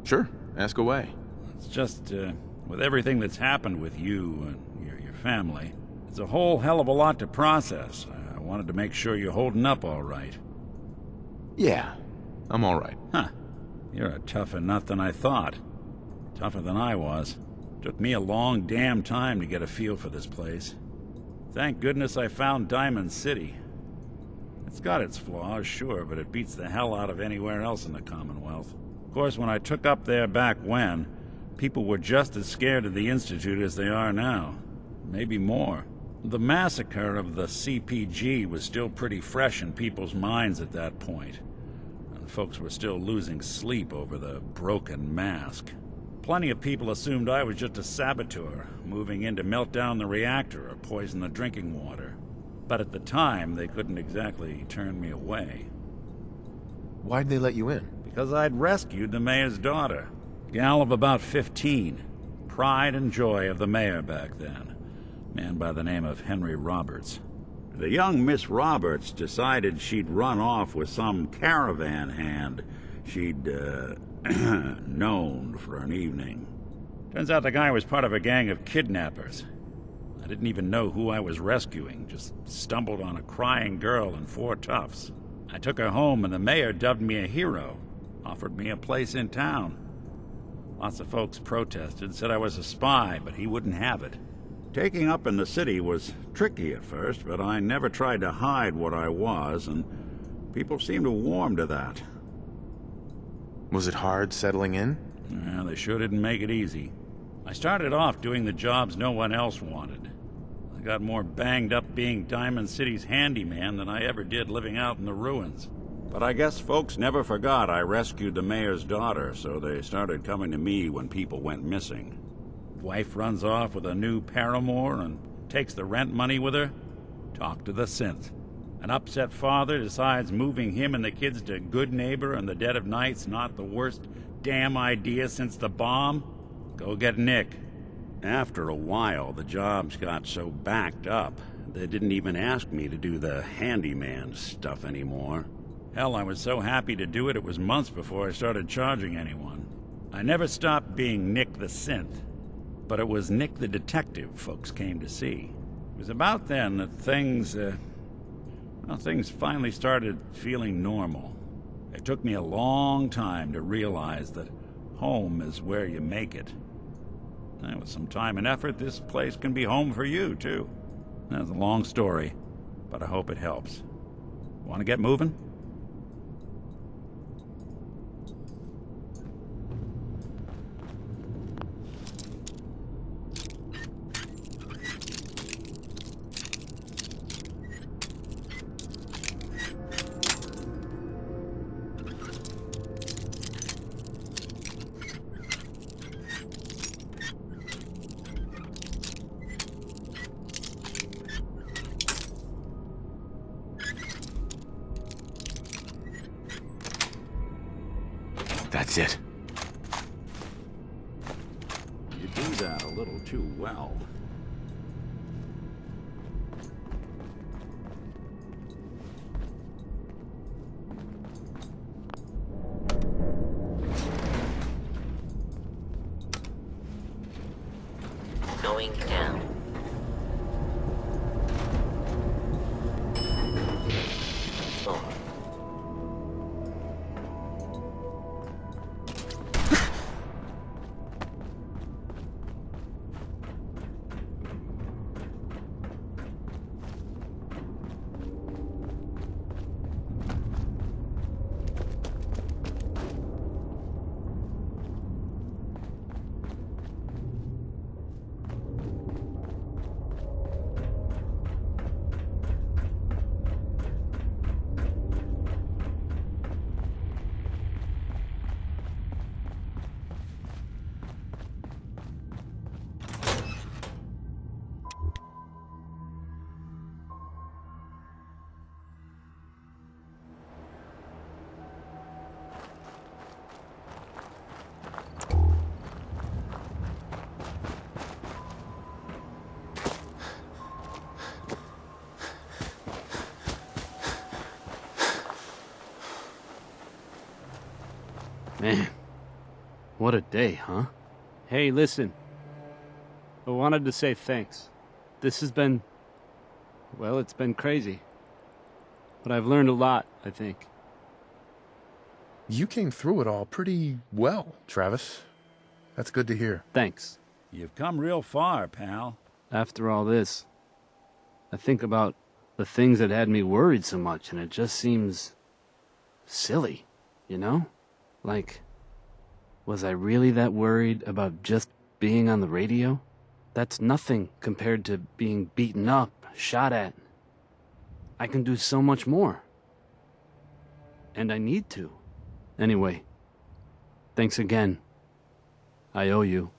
Sure, ask away. It's just, with everything that's happened with you and your family, it's a whole hell of a lot to process. I wanted to make sure you're holding up all right. Yeah, I'm alright. Huh. You're a tougher nut than I thought. Tougher than I was. Took me a long damn time to get a feel for this place. Thank goodness I found Diamond City. It's got its flaws, sure, but it beats the hell out of anywhere else in the Commonwealth. Of course, when I took up there back when, people were just as scared of the Institute as they are now. Maybe more. The massacre of the CPG was still pretty fresh in people's minds at that point, and folks were still losing sleep over the broken mask. Plenty of people assumed I was just a saboteur, moving in to melt down the reactor or poison the drinking water. But at the time, they couldn't exactly turn me away. Why'd they let you in? Because I'd rescued the mayor's daughter. Gal of about 15. Pride and joy of the mayor back then. Man by the name of Henry Roberts. The young Miss Roberts decided she'd run off with some caravan hand she'd, known for an evening. Turns out the guy was part of a gang of kidnappers. I didn't even know who I was rescuing, just stumbled on a crying girl and 4 toughs. I took her home and the mayor dubbed me a hero, offered me a place in town. Lots of folks protested, said I was a spy, but he wouldn't have it. Taking up in the city was tricky at first, but I never tried to hide what I was, and people seemed to warm to that. Was it hard settling in? Yeah, they sure didn't make it easy. I started off doing the jobs no one else wanted. I got more banged up being Diamond City's handyman than I ever did living out in the ruins. But I guess folks never forgot I rescued the mayor's daughter, so they started coming to me when people went missing. Wife runs off with a new paramour and takes the rent money with her. Talk to the synth. An upset father decides moving him and the kids to Good Neighbor in the dead of night's not the worst damn idea since the bomb. Go get Nick. After a while, the jobs got so backed up, they didn't even ask me to do the handyman stuff anymore. Hell, I was so happy to do it, it was months before I started charging anyone. I never stopped being Nick the Synth, but it was Nick the Detective folks came to see. It was about then that things finally started feeling normal. It took me a long time to realize that home is where you make it. And with some time and effort, this place can be home for you, too. That's a long story, but I hope it helps. Want to get moving? That's it. You do that a little too well. Going down. Oh. Man, What a day, huh? Hey, listen. I wanted to say thanks. This has been... well, it's been crazy. But I've learned a lot, I think. You came through it all pretty well, Travis. That's good to hear. Thanks. You've come real far, pal. After all this, I think about the things that had me worried so much, and it just seems... silly, you know? Like, was I really that worried about just being on the radio? That's nothing compared to being beaten up, shot at. I can do so much more. And I need to. Anyway, thanks again. I owe you.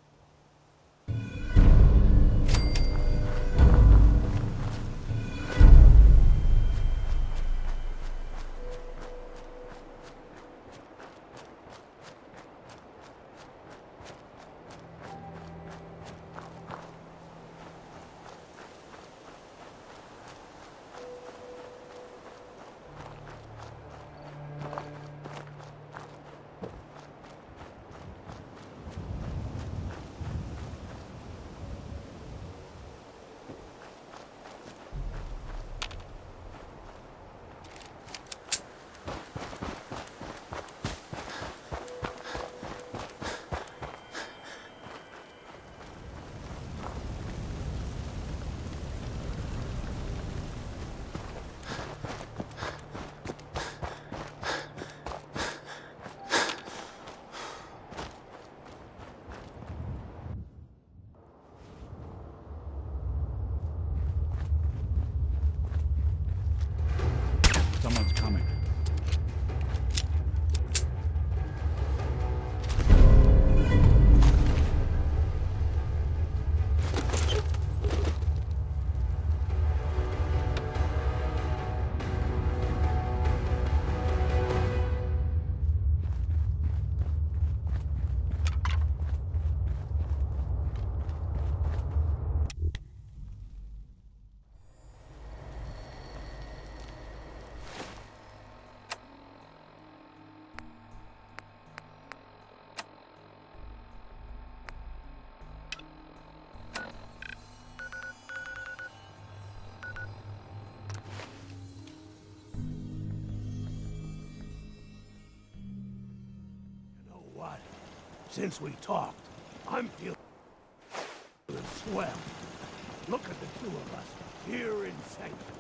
Someone's coming. What? Since we talked, I'm feeling swell. Look at the two of us here in sanctuary.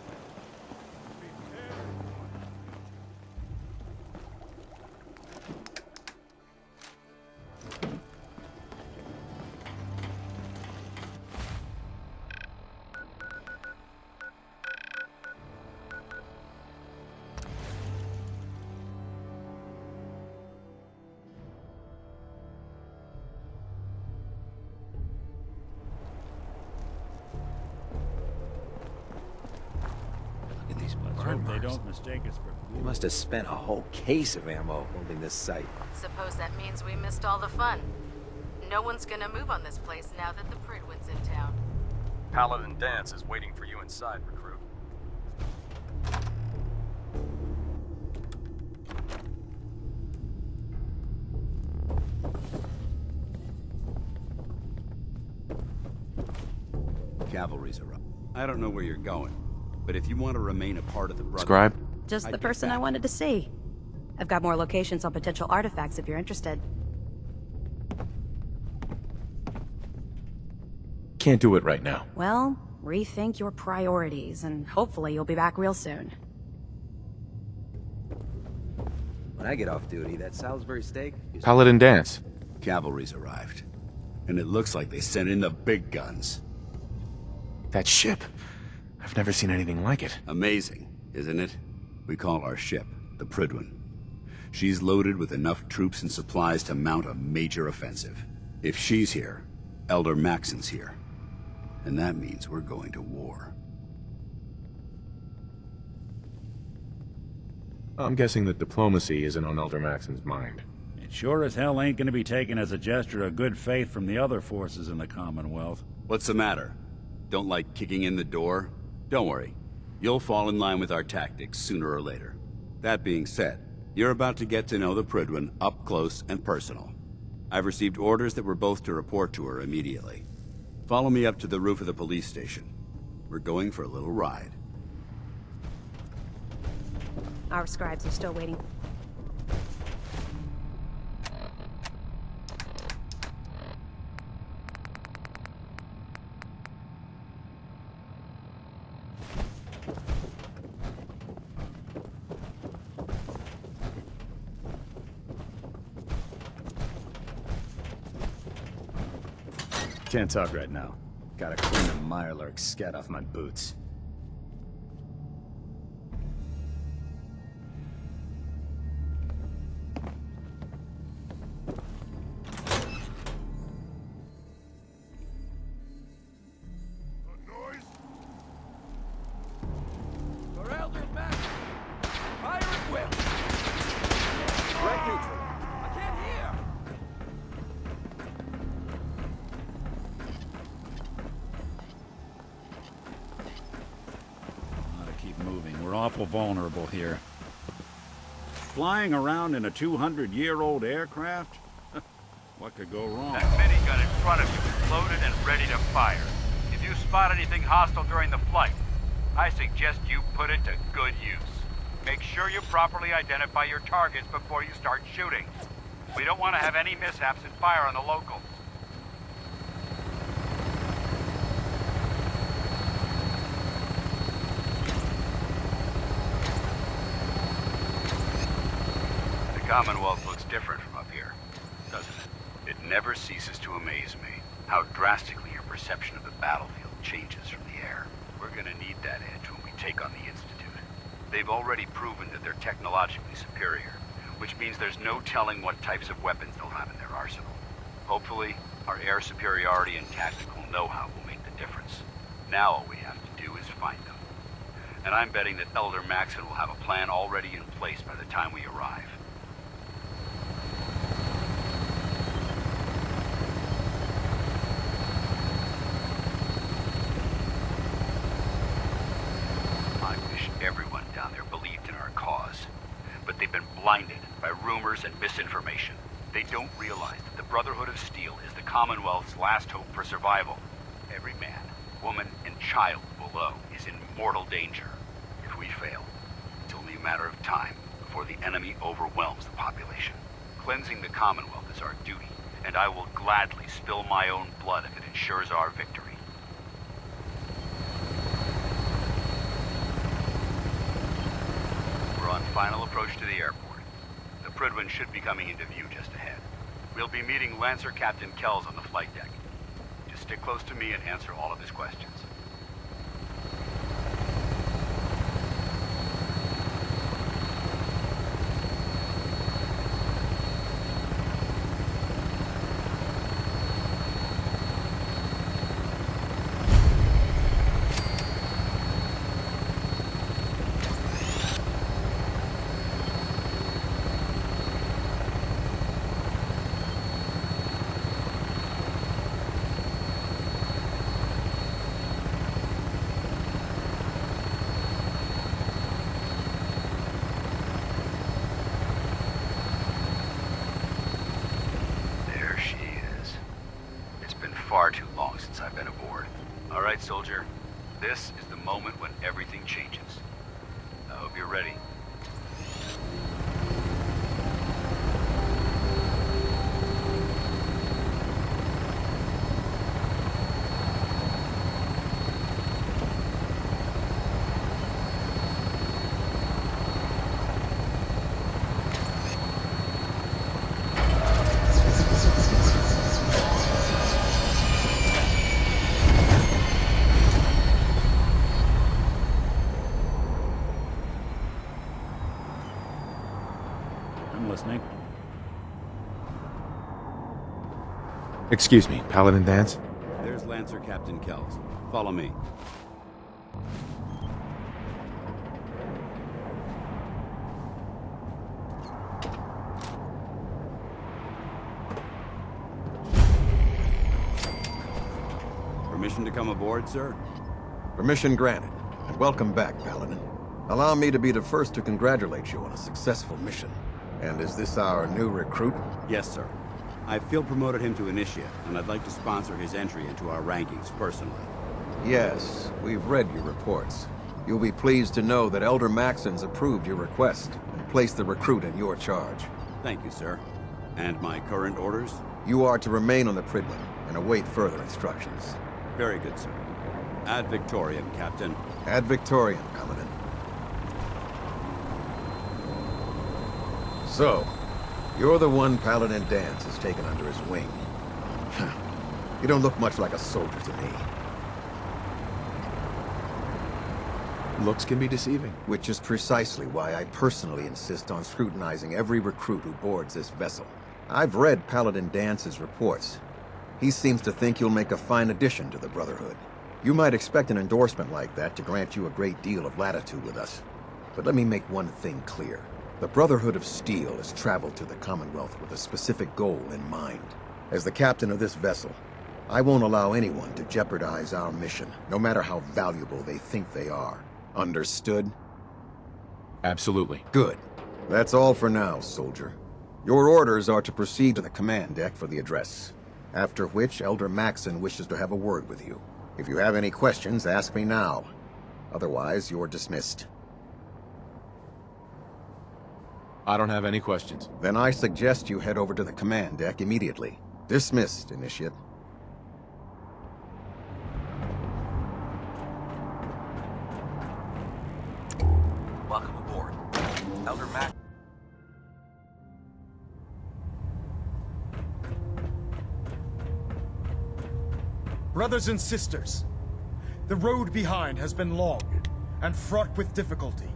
Hope they don't mistake us for... We must have spent a whole case of ammo holding this site. Suppose that means we missed all the fun. No one's gonna move on this place now that the Prydwen's in town. Paladin Dance is waiting for you inside, recruit. Cavalry's arrived. I don't know where you're going, but if you want to remain a part of the Brotherhood... Scribe? Just I'd the get person I back. wanted to see. I've got more locations on potential artifacts if you're interested. Can't do it right now. Well, rethink your priorities, and hopefully you'll be back real soon. When I get off duty, that Salisbury steak is... Paladin Dance. Cavalry's arrived. And it looks like they sent in the big guns. That ship. I've never seen anything like it. Amazing, isn't it? We call our ship the Prydwen. She's loaded with enough troops and supplies to mount a major offensive. If she's here, Elder Maxon's here. And that means we're going to war. I'm guessing that diplomacy isn't on Elder Maxon's mind. It sure as hell ain't gonna be taken as a gesture of good faith from the other forces in the Commonwealth. What's the matter? Don't like kicking in the door? Don't worry. You'll fall in line with our tactics sooner or later. That being said, you're about to get to know the Prydwen up close and personal. I've received orders that we're both to report to her immediately. Follow me up to the roof of the police station. We're going for a little ride. Our scribes are still waiting. Can't talk right now. Gotta clean the Mirelurk scat off my boots. Your elder's back. Fire at will. Right neutral. I can't hear. Gotta keep moving. We're awful vulnerable here. Flying around in a 200-year-old aircraft? What could go wrong? That minigun in front of you is loaded and ready to fire. If you spot anything hostile during the flight, I suggest you put it to good use. Make sure you properly identify your targets before you start shooting. We don't want to have any mishaps and fire on the locals. The Commonwealth looks different from up here, doesn't it? It never ceases to amaze me how drastically your perception of the battlefield changes from the air. We're gonna need that edge when we take on the Institute. They've already proven that they're technologically superior, which means there's no telling what types of weapons they'll have in their arsenal. Hopefully, our air superiority and tactical know-how will make the difference. Now all we have to do is find them. And I'm betting that Elder Maxson will have a plan already in place by the time we arrive. Everyone down there believed in our cause, but they've been blinded by rumors and misinformation. They don't realize that the Brotherhood of Steel is the Commonwealth's last hope for survival. Every man, woman, and child below is in mortal danger. If we fail, it's only a matter of time before the enemy overwhelms the population. Cleansing the Commonwealth is our duty, and I will gladly spill my own blood if it ensures our victory. On final approach to the airport. The Prydwen should be coming into view just ahead. We'll be meeting Lancer Captain Kells on the flight deck. Just stick close to me and answer all of his questions. Far too long since I've been aboard. All right, soldier. This is the moment when everything changes. I hope you're ready. Listening. Excuse me, Paladin Danse? There's Lancer Captain Kells. Follow me. Permission to come aboard, sir? Permission granted, and welcome back, Paladin. Allow me to be the first to congratulate you on a successful mission. And is this our new recruit? Yes, sir. I field promoted him to Initiate, and I'd like to sponsor his entry into our rankings personally. Yes, we've read your reports. You'll be pleased to know that Elder Maxon's approved your request and placed the recruit in your charge. Thank you, sir. And my current orders? You are to remain on the Prydwen and await further instructions. Very good, sir. Ad Victoriam, Captain. Ad Victoriam, Paladin. So, you're the one Paladin Danse has taken under his wing. You don't look much like a soldier to me. Looks can be deceiving. Which is precisely why I personally insist on scrutinizing every recruit who boards this vessel. I've read Paladin Dance's reports. He seems to think you'll make a fine addition to the Brotherhood. You might expect an endorsement like that to grant you a great deal of latitude with us. But let me make one thing clear. The Brotherhood of Steel has traveled to the Commonwealth with a specific goal in mind. As the captain of this vessel, I won't allow anyone to jeopardize our mission, no matter how valuable they think they are. Understood? Absolutely. Good. That's all for now, soldier. Your orders are to proceed to the command deck for the address. After which, Elder Maxon wishes to have a word with you. If you have any questions, ask me now. Otherwise, you're dismissed. I don't have any questions. Then I suggest you head over to the command deck immediately. Dismissed, Initiate. Welcome aboard. Elder Mac. Brothers and sisters, the road behind has been long and fraught with difficulty.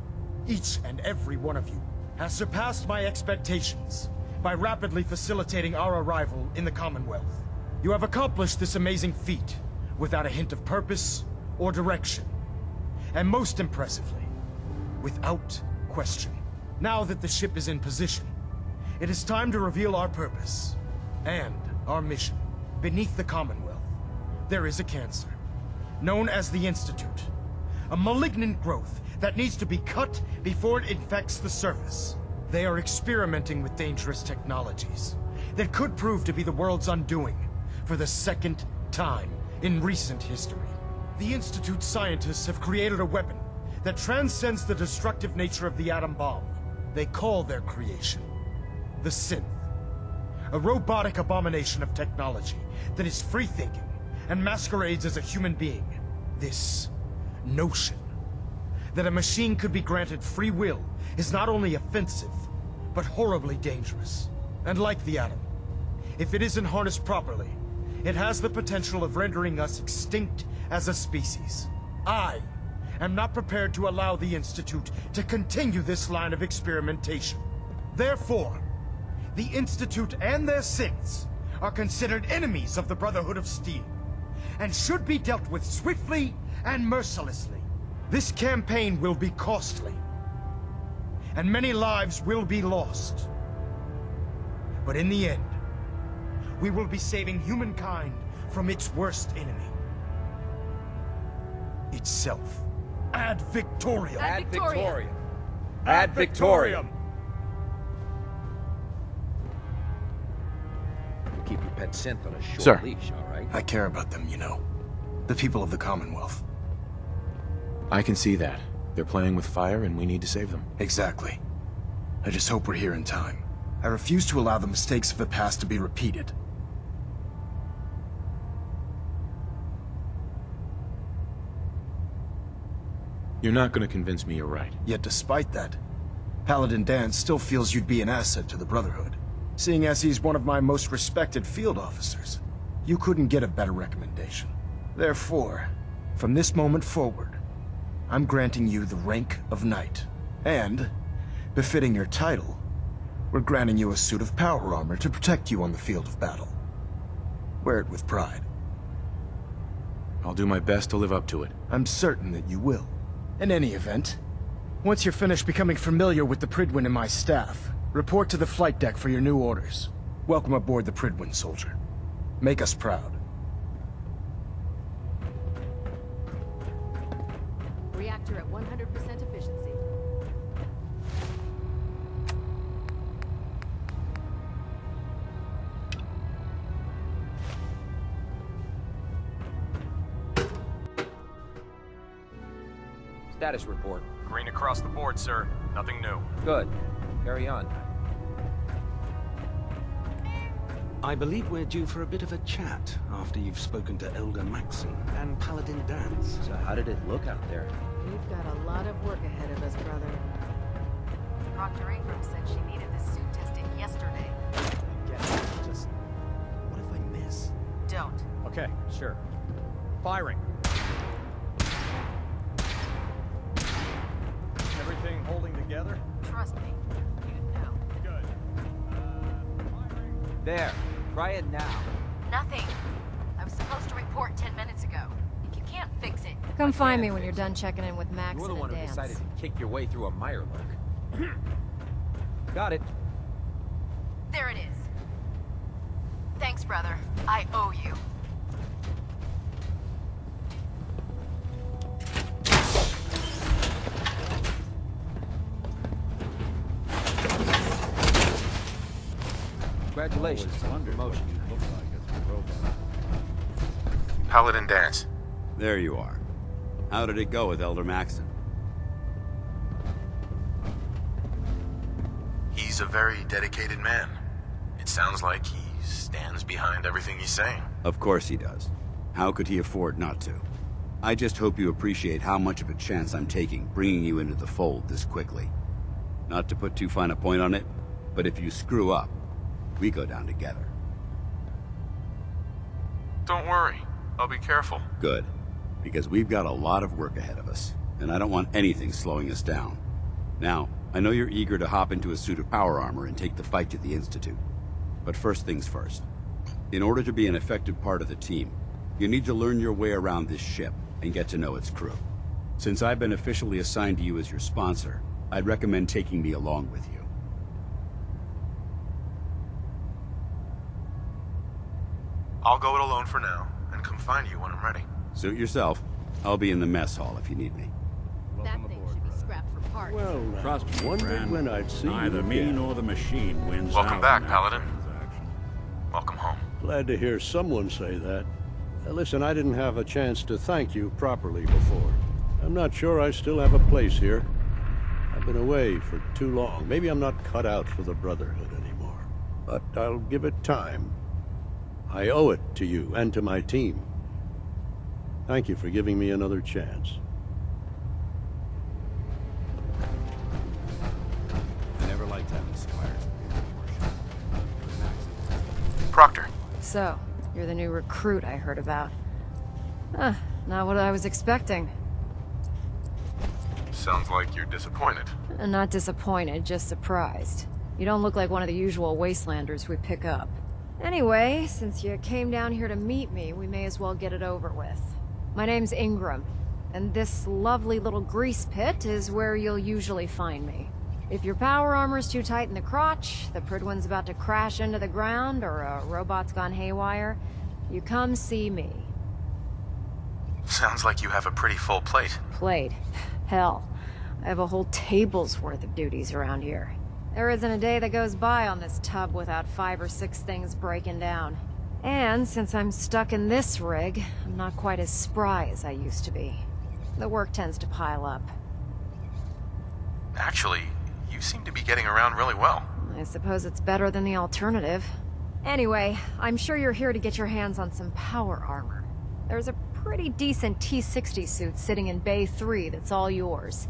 Each and every one of you has surpassed my expectations by rapidly facilitating our arrival in the Commonwealth. You have accomplished this amazing feat without a hint of purpose or direction. And most impressively, without question. Now that the ship is in position, it is time to reveal our purpose and our mission. Beneath the Commonwealth, there is a cancer, known as the Institute. A malignant growth that needs to be cut before it infects the surface. They are experimenting with dangerous technologies that could prove to be the world's undoing for the second time in recent history. The Institute scientists have created a weapon that transcends the destructive nature of the atom bomb. They call their creation the Synth. A robotic abomination of technology that is free-thinking and masquerades as a human being. This notion that a machine could be granted free will is not only offensive, but horribly dangerous. And like the atom, if it isn't harnessed properly, it has the potential of rendering us extinct as a species. I am not prepared to allow the Institute to continue this line of experimentation. Therefore, the Institute and their synths are considered enemies of the Brotherhood of Steel, and should be dealt with swiftly and mercilessly. This campaign will be costly, and many lives will be lost. But in the end, we will be saving humankind from its worst enemy. Itself. Ad Victoriam! Ad Victoriam! Ad Victoriam! Keep your pet synth on a short Sir. leash, all right? I care about them, you know. The people of the Commonwealth. I can see that. They're playing with fire and we need to save them. Exactly. I just hope we're here in time. I refuse to allow the mistakes of the past to be repeated. You're not going to convince me you're right. Yet despite that, Paladin Danse still feels you'd be an asset to the Brotherhood. Seeing as he's one of my most respected field officers, you couldn't get a better recommendation. Therefore, from this moment forward, I'm granting you the rank of Knight. And, befitting your title, we're granting you a suit of power armor to protect you on the field of battle. Wear it with pride. I'll do my best to live up to it. I'm certain that you will. In any event, once you're finished becoming familiar with the Prydwen and my staff, report to the flight deck for your new orders. Welcome aboard the Prydwen, soldier. Make us proud. Reactor at 100% efficiency. Status report. Green across the board, sir. Nothing new. Good. Carry on. I believe we're due for a bit of a chat after you've spoken to Elder Maxon and Paladin Dance. So how did it look out there? We've got a lot of work ahead of us, brother. Proctor Ingram said she needed this suit tested yesterday. Just... what if I miss? Don't. Okay, sure. Firing. Everything holding together? Trust me. You know. Good. There. Try it now. Nothing. I was supposed to report 10 minutes ago. If you can't fix it... Come find me when you're done checking in with Max You're the and one who Dance. decided to kick your way through a Mirelurk. Got it. There it is. Thanks, brother. I owe you. Congratulations on the promotion. Paladin Dance. There you are. How did it go with Elder Maxon? He's a very dedicated man. It sounds like he stands behind everything he's saying. Of course he does. How could he afford not to? I just hope you appreciate how much of a chance I'm taking bringing you into the fold this quickly. Not to put too fine a point on it, but if you screw up, we go down together. Don't worry. I'll be careful. Good. Because we've got a lot of work ahead of us, and I don't want anything slowing us down. Now, I know you're eager to hop into a suit of power armor and take the fight to the Institute. But first things first. In order to be an effective part of the team, you need to learn your way around this ship and get to know its crew. Since I've been officially assigned to you as your sponsor, I'd recommend taking me along with you. I'll go it alone for now, and come find you when I'm ready. Suit yourself. I'll be in the mess hall if you need me. That thing should be scrapped for parts. Well, Trust me, wondered friend. when I'd see Neither you me again. nor the machine wins Welcome out back, in that Paladin. transaction. Welcome home. Glad to hear someone say that. Listen, I didn't have a chance to thank you properly before. I'm not sure I still have a place here. I've been away for too long. Maybe I'm not cut out for the Brotherhood anymore. But I'll give it time. I owe it to you and to my team. Thank you for giving me another chance. I never liked having squires. Proctor. So, you're the new recruit I heard about. Huh, not what I was expecting. Sounds like you're disappointed. Not disappointed, just surprised. You don't look like one of the usual wastelanders we pick up. Anyway, since you came down here to meet me, we may as well get it over with. My name's Ingram, and this lovely little grease pit is where you'll usually find me. If your power armor's too tight in the crotch, the Prydwen's about to crash into the ground, or a robot's gone haywire, you come see me. Sounds like you have a pretty full plate. Plate? Hell, I have a whole table's worth of duties around here. There isn't a day that goes by on this tub without 5 or 6 things breaking down. And since I'm stuck in this rig, I'm not quite as spry as I used to be. The work tends to pile up. Actually, you seem to be getting around really well. I suppose it's better than the alternative. Anyway, I'm sure you're here to get your hands on some power armor. There's a pretty decent T-60 suit sitting in Bay 3 that's all yours.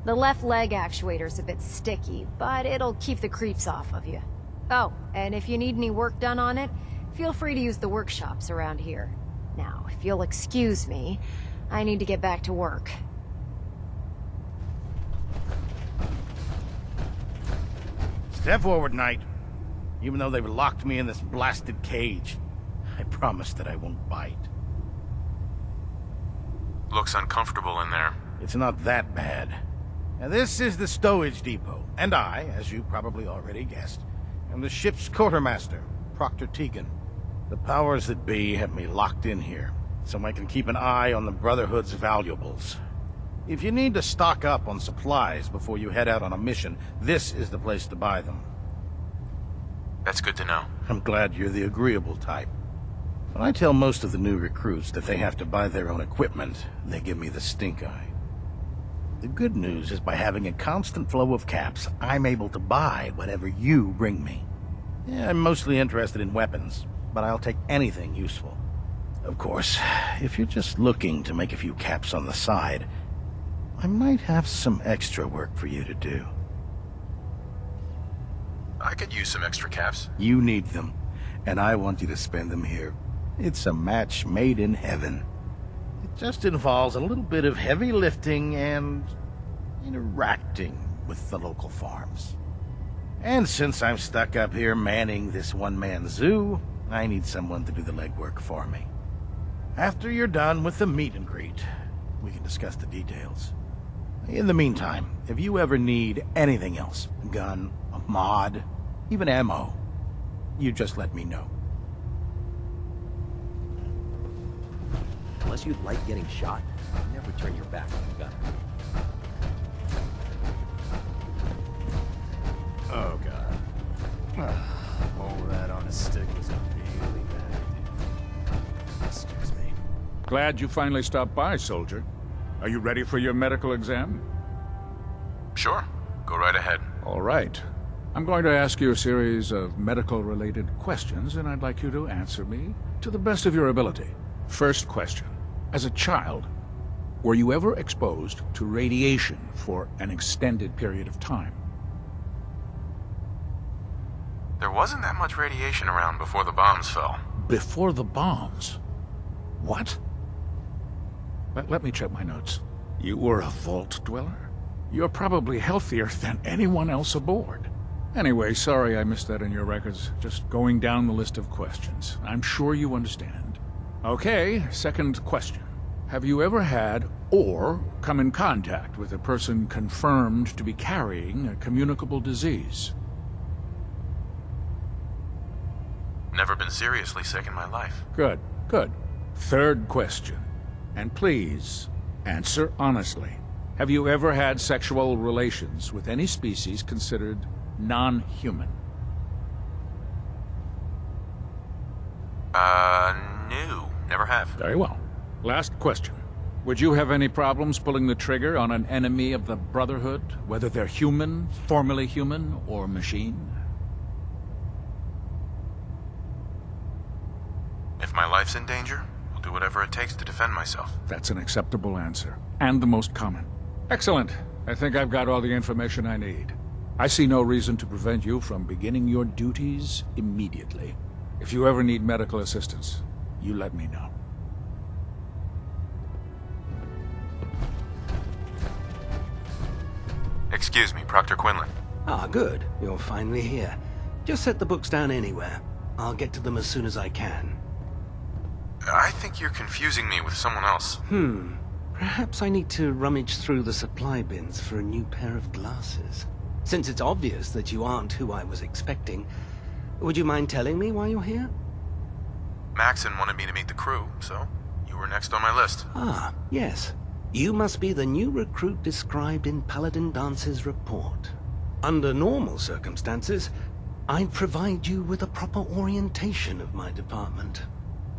The left leg actuator's a bit sticky, but it'll keep the creeps off of you. Oh, and if you need any work done on it, feel free to use the workshops around here. Now, if you'll excuse me, I need to get back to work. Step forward, Knight. Even though they've locked me in this blasted cage, I promise that I won't bite. Looks uncomfortable in there. It's not that bad. Now, this is the stowage depot, and I, as you probably already guessed, am the ship's quartermaster, Proctor Tegan. The powers that be have me locked in here, so I can keep an eye on the Brotherhood's valuables. If you need to stock up on supplies before you head out on a mission, this is the place to buy them. That's good to know. I'm glad you're the agreeable type. When I tell most of the new recruits that they have to buy their own equipment, they give me the stink eye. The good news is by having a constant flow of caps, I'm able to buy whatever you bring me. Yeah, I'm mostly interested in weapons, but I'll take anything useful. Of course, if you're just looking to make a few caps on the side, I might have some extra work for you to do. I could use some extra caps. You need them, and I want you to spend them here. It's a match made in heaven. It just involves a little bit of heavy lifting and interacting with the local farms. And since I'm stuck up here manning this one-man zoo, I need someone to do the legwork for me. After you're done with the meet and greet, we can discuss the details. In the meantime, if you ever need anything else, a gun, a mod, even ammo, you just let me know. Unless you like getting shot, never turn your back on a gun. Oh, God. All that on a stick was a really bad idea. Excuse me. Glad you finally stopped by, soldier. Are you ready for your medical exam? Sure. Go right ahead. All right. I'm going to ask you a series of medical-related questions, and I'd like you to answer me to the best of your ability. First question. As a child, were you ever exposed to radiation for an extended period of time? There wasn't that much radiation around before the bombs fell. Before the bombs? What? Let me check my notes. You were a vault dweller? You're probably healthier than anyone else aboard. Anyway, sorry I missed that in your records. Just going down the list of questions. I'm sure you understand. Okay, second question. Have you ever had or come in contact with a person confirmed to be carrying a communicable disease? Never been seriously sick in my life. Good, good. Third question. And please, answer honestly. Have you ever had sexual relations with any species considered non-human? No. Never have. Very well. Last question. Would you have any problems pulling the trigger on an enemy of the Brotherhood, whether they're human, formerly human, or machine? If my life's in danger, I'll do whatever it takes to defend myself. That's an acceptable answer, and the most common. Excellent. I think I've got all the information I need. I see no reason to prevent you from beginning your duties immediately. If you ever need medical assistance, you let me know. Excuse me, Proctor Quinlan. Ah, good. You're finally here. Just set the books down anywhere. I'll get to them as soon as I can. I think you're confusing me with someone else. Perhaps I need to rummage through the supply bins for a new pair of glasses. Since it's obvious that you aren't who I was expecting, would you mind telling me why you're here? Maxon wanted me to meet the crew, so you were next on my list. Ah, yes. You must be the new recruit described in Paladin Dance's report. Under normal circumstances, I'd provide you with a proper orientation of my department.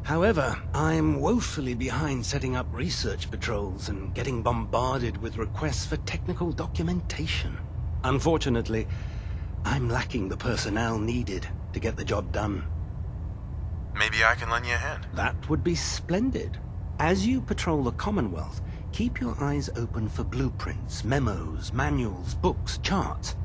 However, I'm woefully behind setting up research patrols and getting bombarded with requests for technical documentation. Unfortunately, I'm lacking the personnel needed to get the job done. Maybe I can lend you a hand. That would be splendid. As you patrol the Commonwealth, keep your eyes open for blueprints, memos, manuals, books, charts.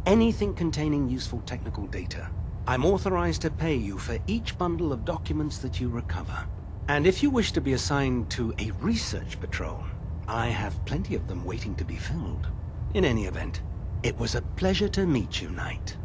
Anything containing useful technical data. I'm authorized to pay you for each bundle of documents that you recover. And if you wish to be assigned to a research patrol, I have plenty of them waiting to be filled. In any event, it was a pleasure to meet you, Knight.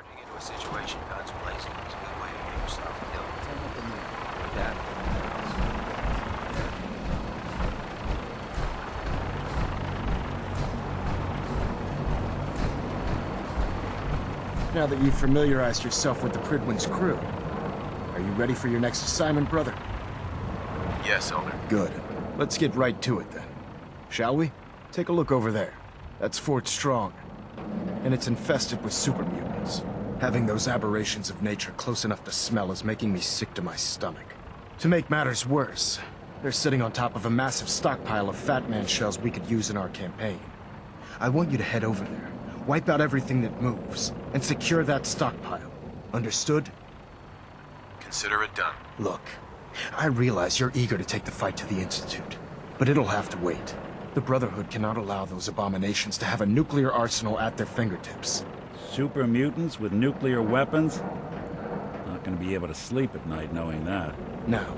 Charging into a situation guns blazing is a good way to get yourself killed. Tell me the mood. That. Now that you've familiarized yourself with the Prydwen's crew, are you ready for your next assignment, brother? Yes, Elder. Good. Let's get right to it then. Shall we? Take a look over there. That's Fort Strong. And it's infested with super mutants. Having those aberrations of nature close enough to smell is making me sick to my stomach. To make matters worse, they're sitting on top of a massive stockpile of Fat Man shells we could use in our campaign. I want you to head over there, wipe out everything that moves, and secure that stockpile. Understood? Consider it done. Look, I realize you're eager to take the fight to the Institute, but it'll have to wait. The Brotherhood cannot allow those abominations to have a nuclear arsenal at their fingertips. Super mutants with nuclear weapons? Not gonna be able to sleep at night knowing that. Now,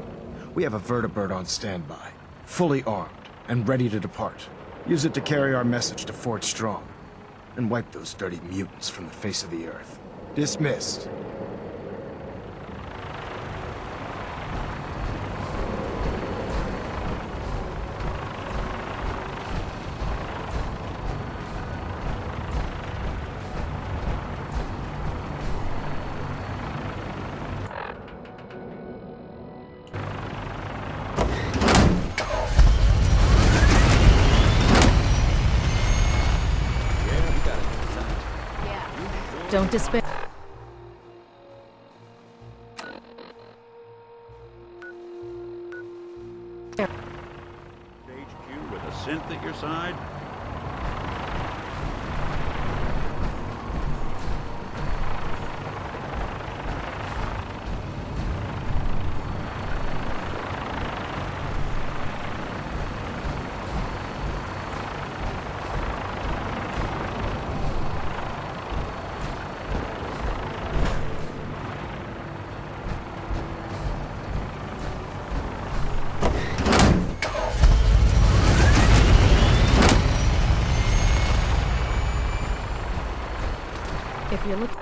we have a vertibird on standby, fully armed, and ready to depart. Use it to carry our message to Fort Strong, and wipe those dirty mutants from the face of the earth. Dismissed. Don't despair. HQ with a synth at your side? If you're looking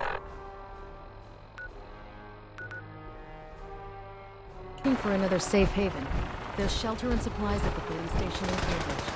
for another safe haven, there's shelter and supplies at the police station in Cambridge.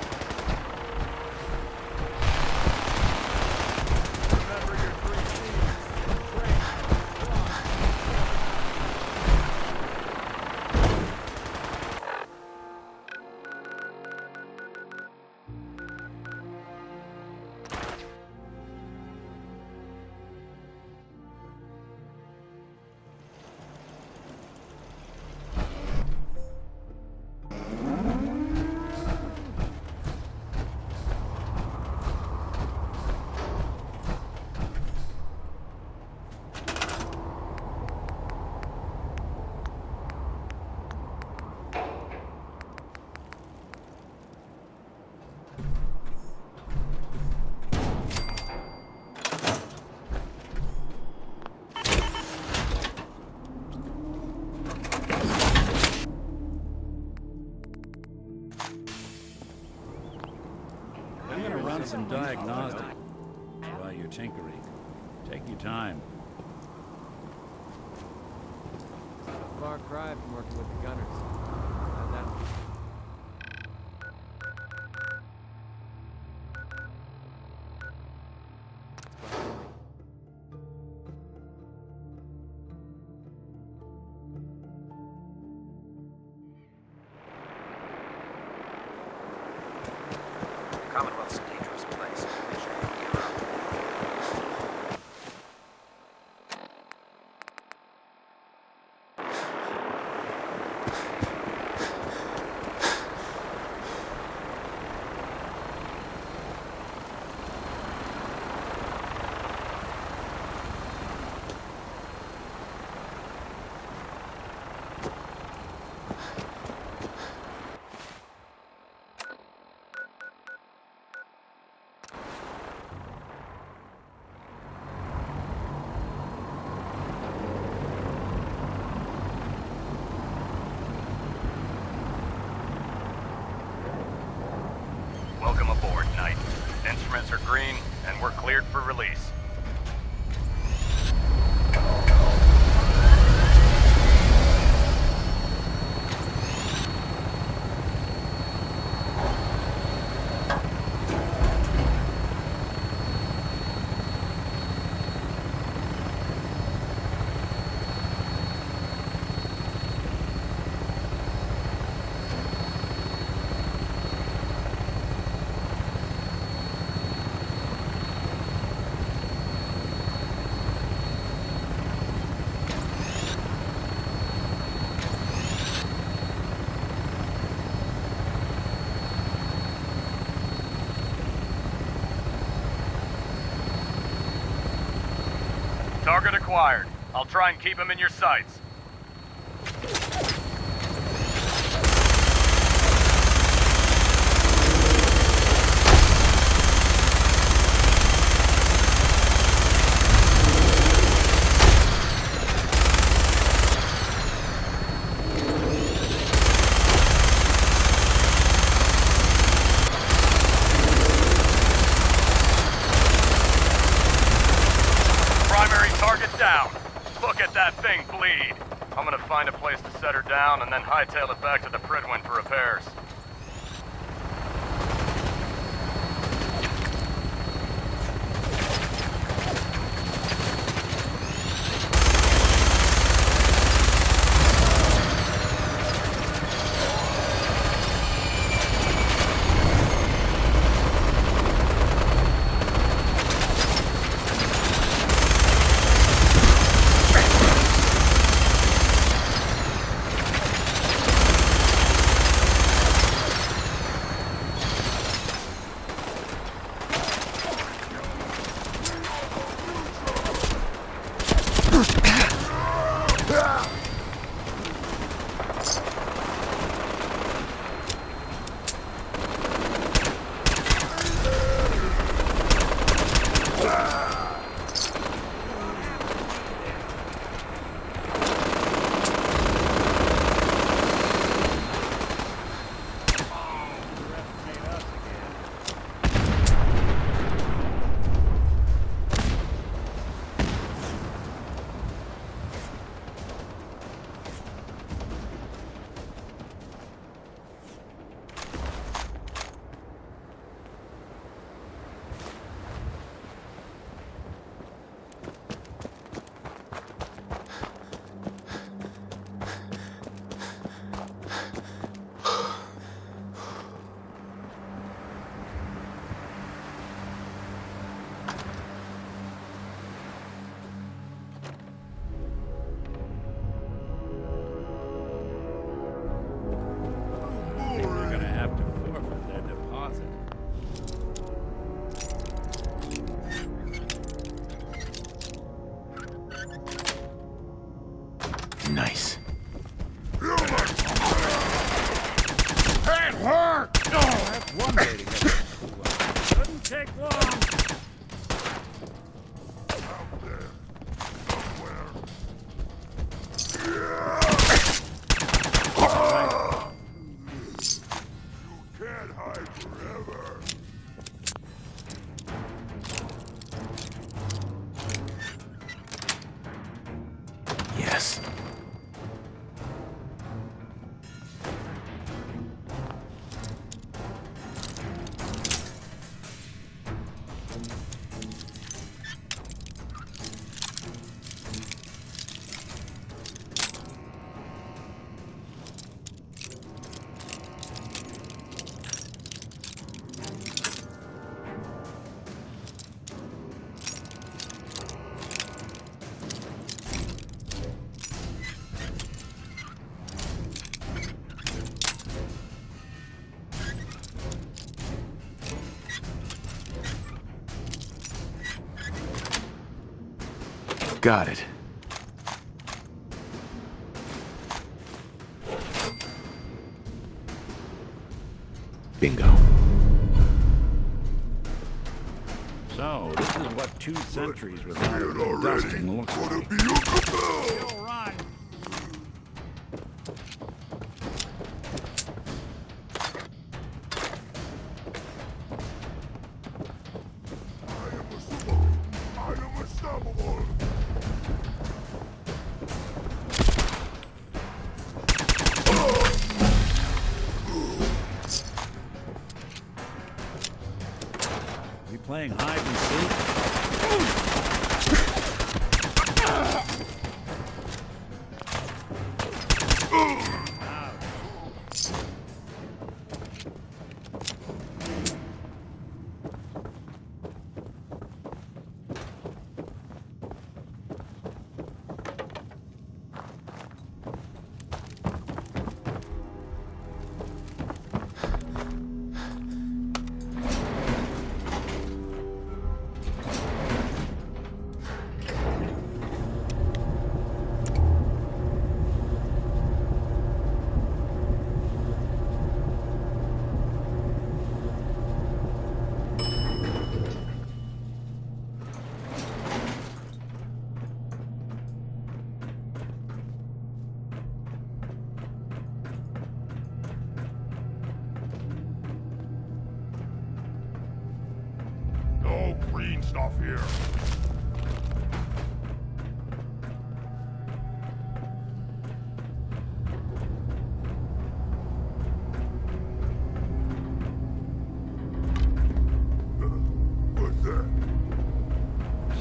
I'm gonna run some diagnostics while you're tinkering. Take your time. Far cry from working with the gunners. Commonwealth's a dangerous place. Welcome aboard, Knight. Instruments are green, and we're cleared for release. Target acquired. I'll try and keep him in your sights. Down. Look at that thing bleed. I'm gonna find a place to set her down and then hightail it back to the Prydwen for repairs. Nice. It hurt! That's one way to get it. Couldn't take long. Yes. Got it. Bingo. So, this is what 2 centuries without dusting looks like. All right. Playing hide and seek. clean stuff here. What's that?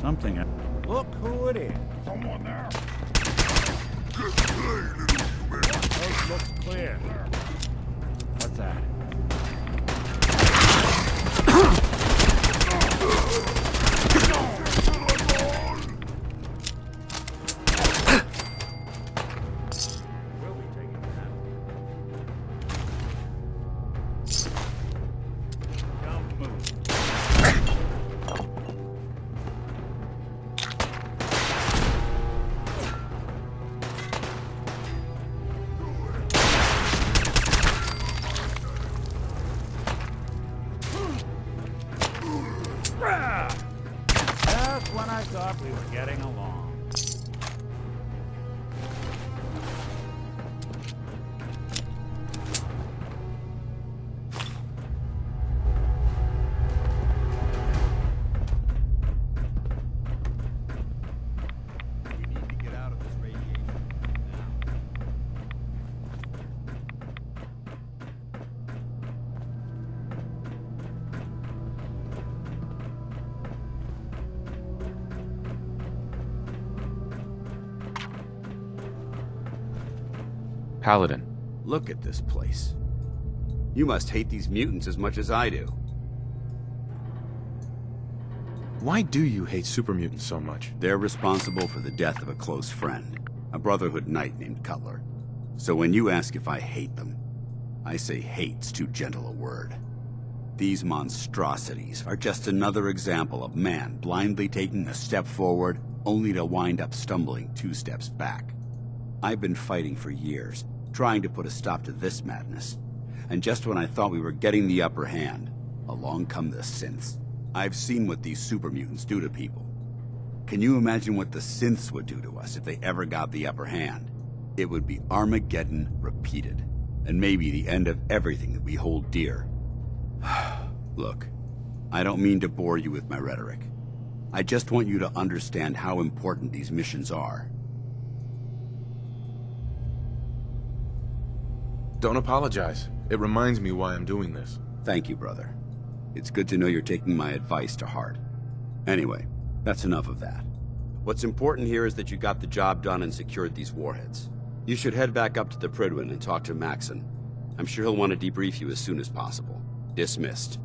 Something. Look who it is. Someone there. Coast looks clear. What's that? Just when I thought we were getting along. We need to get out of this radiation now. Paladin. Look at this place. You must hate these mutants as much as I do. Why do you hate super mutants so much? They're responsible for the death of a close friend, a Brotherhood knight named Cutler. So when you ask if I hate them, I say hate's too gentle a word. These monstrosities are just another example of man blindly taking a step forward only to wind up stumbling 2 steps back. I've been fighting for years, trying to put a stop to this madness. And just when I thought we were getting the upper hand, along come the synths. I've seen what these super mutants do to people. Can you imagine what the synths would do to us if they ever got the upper hand? It would be Armageddon repeated, and maybe the end of everything that we hold dear. Look, I don't mean to bore you with my rhetoric. I just want you to understand how important these missions are. Don't apologize. It reminds me why I'm doing this. Thank you, brother. It's good to know you're taking my advice to heart. Anyway, that's enough of that. What's important here is that you got the job done and secured these warheads. You should head back up to the Prydwen and talk to Maxson. I'm sure he'll want to debrief you as soon as possible. Dismissed.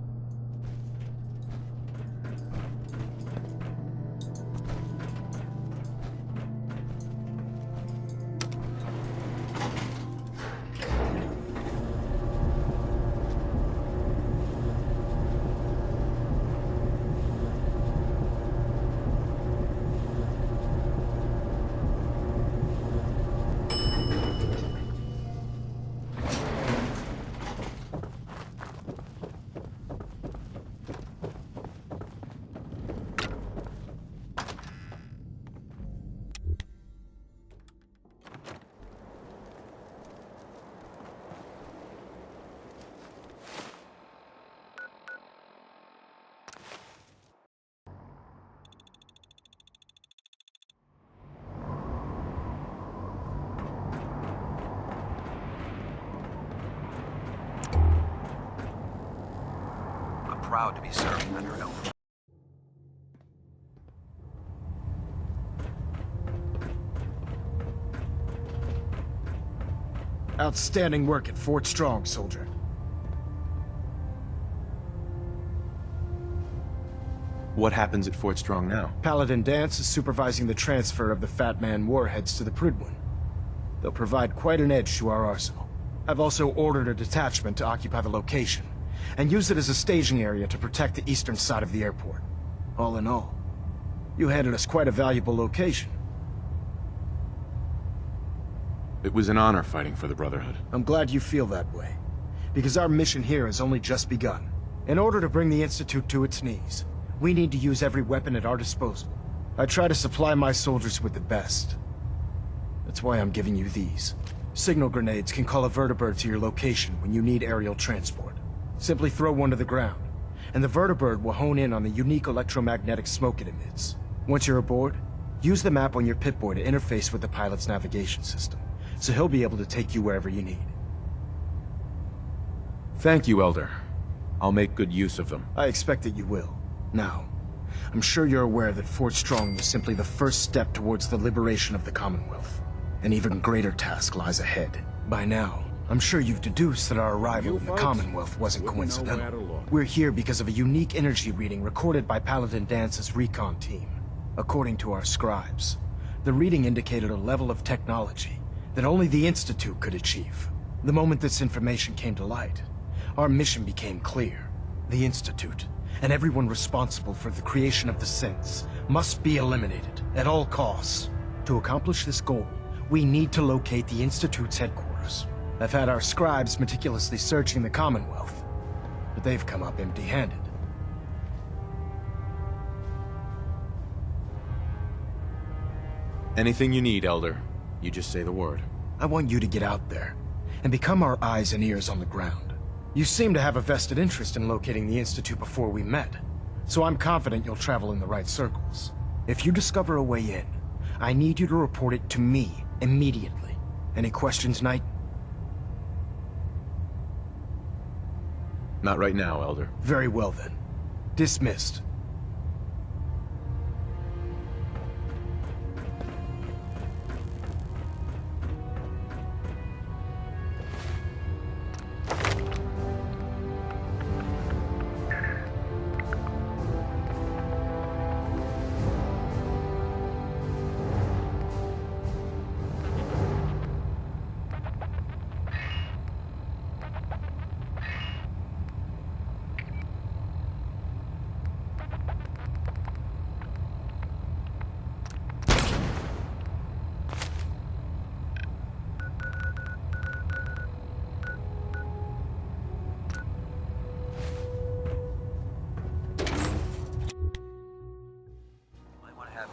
Proud to be serving under Elder. Outstanding work at Fort Strong, soldier. What happens at Fort Strong now? Paladin Danse is supervising the transfer of the Fat Man warheads to the Prydwen. They'll provide quite an edge to our arsenal. I've also ordered a detachment to occupy the location, and use it as a staging area to protect the eastern side of the airport. All in all, you handed us quite a valuable location. It was an honor fighting for the Brotherhood. I'm glad you feel that way, because our mission here has only just begun. In order to bring the Institute to its knees, we need to use every weapon at our disposal. I try to supply my soldiers with the best. That's why I'm giving you these. Signal grenades can call a vertibird to your location when you need aerial transport. Simply throw one to the ground, and the vertibird will hone in on the unique electromagnetic smoke it emits. Once you're aboard, use the map on your Pip-Boy to interface with the pilot's navigation system, so he'll be able to take you wherever you need. Thank you, Elder. I'll make good use of them. I expect that you will. Now, I'm sure you're aware that Fort Strong was simply the first step towards the liberation of the Commonwealth. An even greater task lies ahead. By now, I'm sure you've deduced that our arrival in the Commonwealth wasn't coincidental. We're here because of a unique energy reading recorded by Paladin Dance's recon team. According to our scribes, the reading indicated a level of technology that only the Institute could achieve. The moment this information came to light, our mission became clear. The Institute, and everyone responsible for the creation of the synths, must be eliminated at all costs. To accomplish this goal, we need to locate the Institute's headquarters. I've had our scribes meticulously searching the Commonwealth, but they've come up empty-handed. Anything you need, Elder. You just say the word. I want you to get out there and become our eyes and ears on the ground. You seem to have a vested interest in locating the Institute before we met, so I'm confident you'll travel in the right circles. If you discover a way in, I need you to report it to me immediately. Any questions, Knight? Not right now, Elder. Very well then. Dismissed.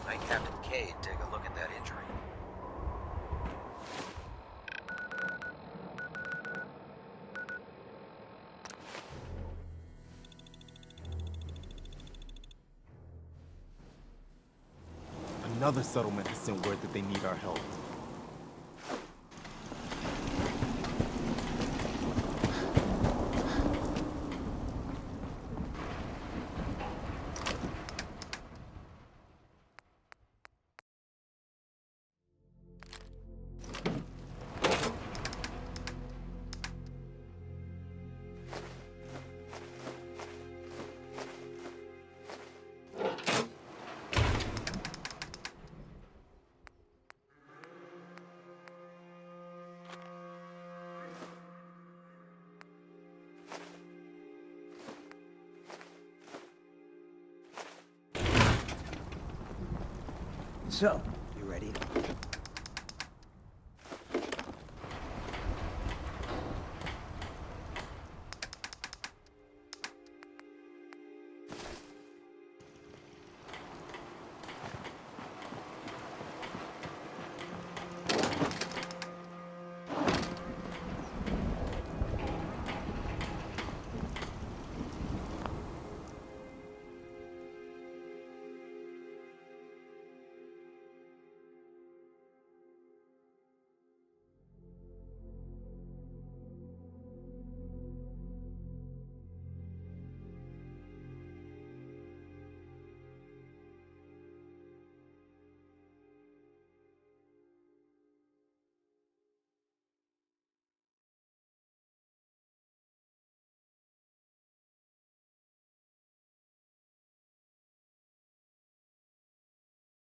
Knight Captain Cade take a look at that injury. Another settlement has sent word that they need our help. So,